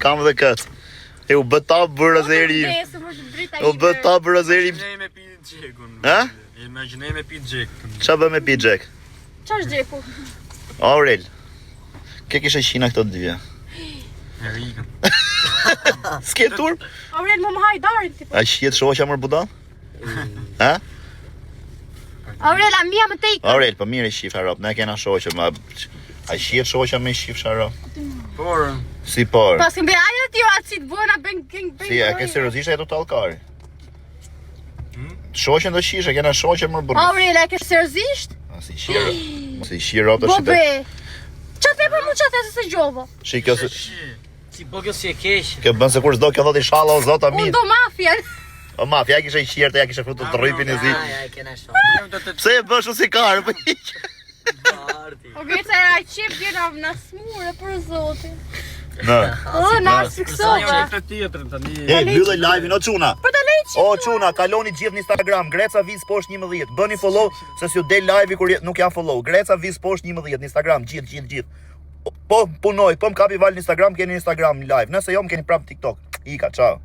Kam dhe këtë. E u bë ta bërëzeri. U bë ta bërëzeri. Me pi Xhekun. Ha? Imagjinoj me pi Xhekun. Qa bë me pi Xhek? Qa është Xheku? Aurel. Ke kishe qina këto dyja? E rikën. S'ke tur? Aurel më hajdarin ti. A shihet shoqja mër budal? Ha? Aurel, a mia më te ikë. Aurel, po mirë shif harop, ne kena shoqë, ma a shihet shoqja me shif harop? Por, Si por? Pas këmbe ajo ti atë si të bëna bën. Si, a ke seriozisht ato tallkari? Shoqën do shishe, kena shoqë mër burrë. Aurel, a ke seriozisht? Si shiro. Si shiro të shite. Bobe. Qa te për mu qa te se gjovo? Shi kjo se Si po kjo si e keq. kjo bën se kur s'do kjo thot inshallah o zot amin. Unë do mafjen. O mafja ja kishe qirtë, ja kishe futur rrypin e zi. Ja, kena shoh. Pse e bësh si karë? Po hiq. O Greca e ai qip gjena na smure për zotin. Në. O na fiksova. këtë tjetër tani. E mbyllë live-in o çuna. Për të lejt O çuna, kaloni gjithë në Instagram, Greca Viz poshtë 11. Bëni follow se s'ju del live-i kur nuk ja follow. Greca Viz poshtë 11 në Instagram, gjithë. Po punoj, po më kapi val në Instagram, keni Instagram live. Nëse jo më keni prap TikTok. Ika, ciao.